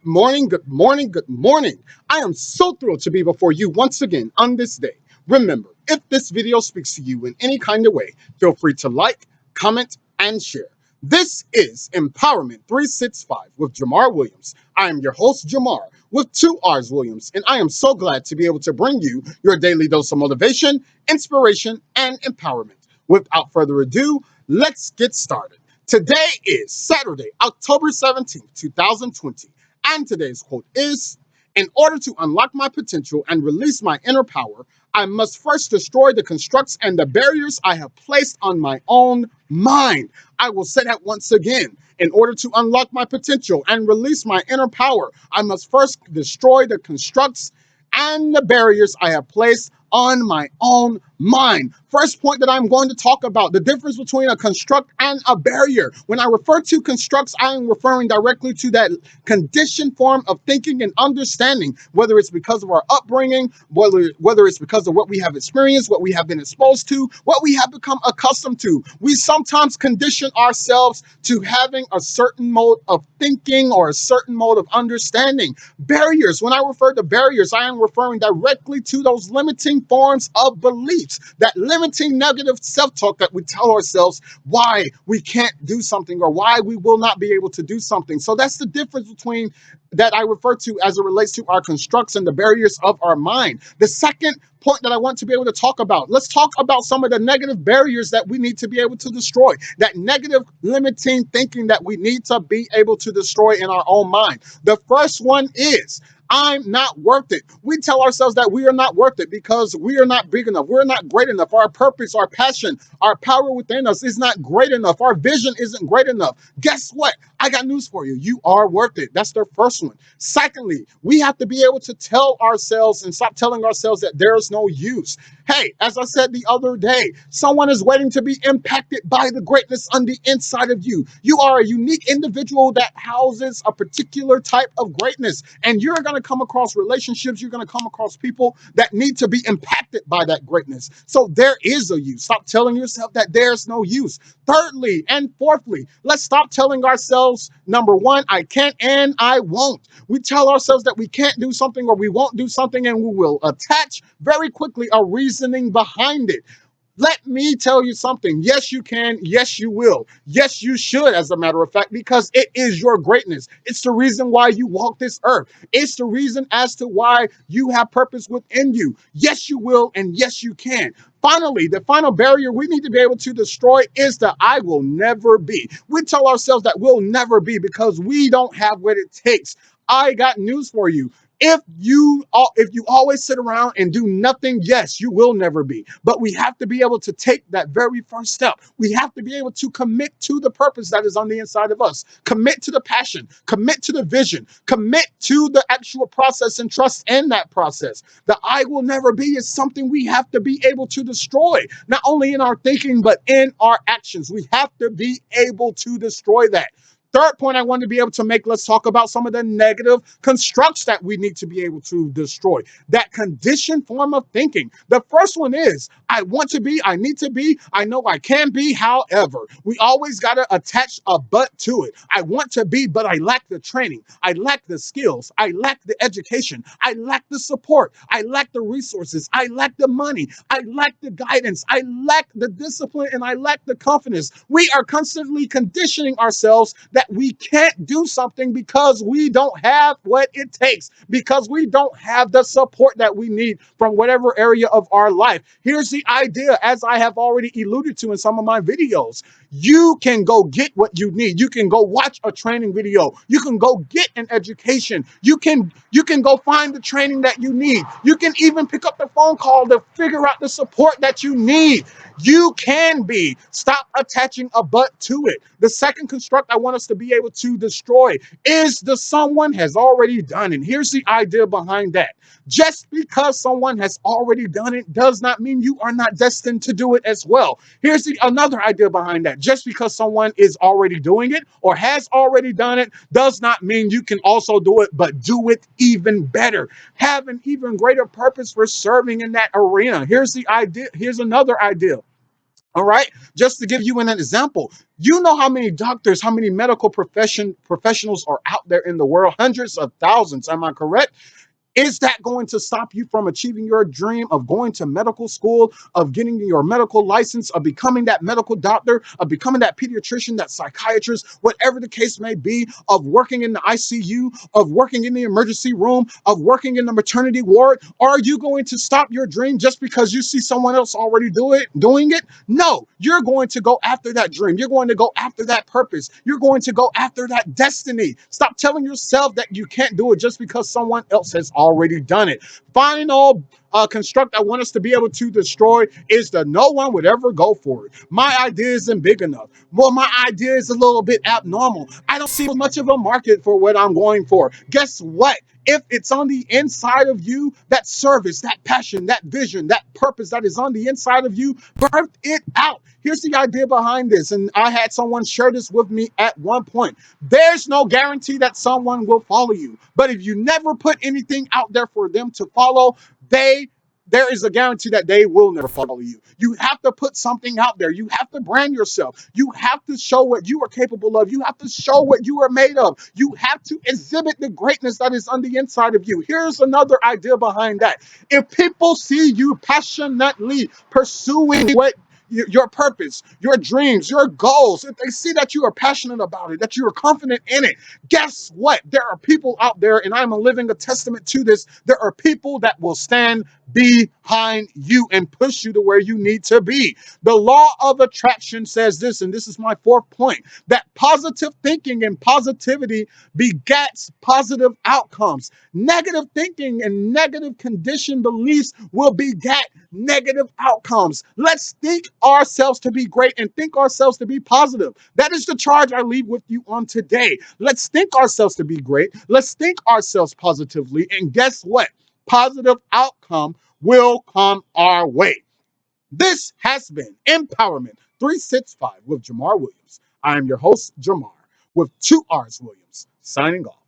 morning, good morning, good morning. I am so thrilled to be before you once again on this day. Remember, if this video speaks to you in any kind of way, feel free to like, comment, and share. This is Empowerment365 with Jamarr Williams. I am your host, Jamarr, with two R's Williams, and I am so glad to be able to bring you your daily dose of motivation, inspiration, and empowerment. Without further ado, let's get started. Today is Saturday, October 17th, 2020, and today's quote is, "In order to unlock my potential and release my inner power, I must first destroy the constructs and the barriers I have placed on my own mind." I will say that once again. In order to unlock my potential and release my inner power, I must first destroy the constructs and the barriers I have placed on my own mind. First point that I'm going to talk about, the difference between a construct and a barrier. When I refer to constructs, I am referring directly to that conditioned form of thinking and understanding, whether it's because of our upbringing, whether it's because of what we have experienced, what we have been exposed to, what we have become accustomed to. We sometimes condition ourselves to having a certain mode of thinking or a certain mode of understanding. Barriers, when I refer to barriers, I am referring directly to those limiting forms of beliefs, that limiting negative self-talk that we tell ourselves why we can't do something or why we will not be able to do something. So that's the difference between that I refer to as it relates to our constructs and the barriers of our mind. The second point that I want to be able to talk about, let's talk about some of the negative barriers that we need to be able to destroy, that negative limiting thinking that we need to be able to destroy in our own mind. The first one is, I'm not worth it. We tell ourselves that we are not worth it because we are not big enough. We're not great enough. Our purpose, our passion, our power within us is not great enough. Our vision isn't great enough. Guess what? I got news for you. You are worth it. That's the first one. Secondly, we have to be able to tell ourselves and stop telling ourselves that there's no use. Hey, as I said the other day, someone is waiting to be impacted by the greatness on the inside of you. You are a unique individual that houses a particular type of greatness, and you're going to come across relationships, you're going to come across people that need to be impacted by that greatness. So there is a use. Stop telling yourself that there's no use. Thirdly and fourthly, let's stop telling ourselves, number one, I can't and I won't. We tell ourselves that we can't do something or we won't do something, and we will attach very quickly a reasoning behind it. Let me tell you something. Yes, you can. Yes, you will. Yes, you should, as a matter of fact, because it is your greatness. It's the reason why you walk this earth. It's the reason as to why you have purpose within you. Yes, you will, and yes, you can. Finally, the final barrier we need to be able to destroy is the I will never be. We tell ourselves that we'll never be because we don't have what it takes. I got news for you. If you always sit around and do nothing, yes, you will never be. But we have to be able to take that very first step. We have to be able to commit to the purpose that is on the inside of us. Commit to the passion, commit to the vision, commit to the actual process and trust in that process. The I will never be is something we have to be able to destroy, not only in our thinking, but in our actions. We have to be able to destroy that. Third point I want to be able to make, let's talk about some of the negative constructs that we need to be able to destroy. That conditioned form of thinking. The first one is, I want to be, I need to be, I know I can be, however. We always got to attach a but to it. I want to be, but I lack the training. I lack the skills. I lack the education. I lack the support. I lack the resources. I lack the money. I lack the guidance. I lack the discipline, and I lack the confidence. We are constantly conditioning ourselves that we can't do something because we don't have what it takes, because we don't have the support that we need from whatever area of our life. Here's the idea, as I have already alluded to in some of my videos. You can go get what you need. You can go watch a training video. You can go get an education. You can go find the training that you need. You can even pick up the phone call to figure out the support that you need. You can be. Stop attaching a but to it. The second construct I want us to be able to destroy is the someone has already done it. Here's the idea behind that. Just because someone has already done it does not mean you are not destined to do it as well. Here's another idea behind that. Just because someone is already doing it or has already done it does not mean you can also do it, but do it even better. Have an even greater purpose for serving in that arena. Here's the idea. Here's another idea. All right. Just to give you an example, you know how many doctors, how many medical professionals are out there in the world? Hundreds of thousands. Am I correct? Is that going to stop you from achieving your dream of going to medical school, of getting your medical license, of becoming that medical doctor, of becoming that pediatrician, that psychiatrist, whatever the case may be, of working in the ICU, of working in the emergency room, of working in the maternity ward? Are you going to stop your dream just because you see someone else already doing it? No, you're going to go after that dream. You're going to go after that purpose. You're going to go after that destiny. Stop telling yourself that you can't do it just because someone else has already done it. Final construct I want us to be able to destroy is that no one would ever go for it. My idea isn't big enough. Well, my idea is a little bit abnormal. I don't see much of a market for what I'm going for. Guess what? If it's on the inside of you, that service, that passion, that vision, that purpose that is on the inside of you, birth it out. Here's the idea behind this. And I had someone share this with me at one point. There's no guarantee that someone will follow you. But if you never put anything out there for them to follow, there is a guarantee that they will never follow you. You have to put something out there. You have to brand yourself. You have to show what you are capable of. You have to show what you are made of. You have to exhibit the greatness that is on the inside of you. Here's another idea behind that. If people see you passionately pursuing what your purpose, your dreams, your goals, if they see that you are passionate about it, that you are confident in it, guess what? There are people out there, and I'm a living testament to this. There are people that will stand behind you and push you to where you need to be. The law of attraction says this, and this is my fourth point, that positive thinking and positivity begets positive outcomes. Negative thinking and negative conditioned beliefs will beget negative outcomes. Let's think ourselves to be great and think ourselves to be positive. That is the charge I leave with you on today. Let's think ourselves to be great. Let's think ourselves positively. And guess what? Positive outcome will come our way. This has been Empowerment 365 with Jamarr Williams. I am your host, Jamarr, with two R's Williams, signing off.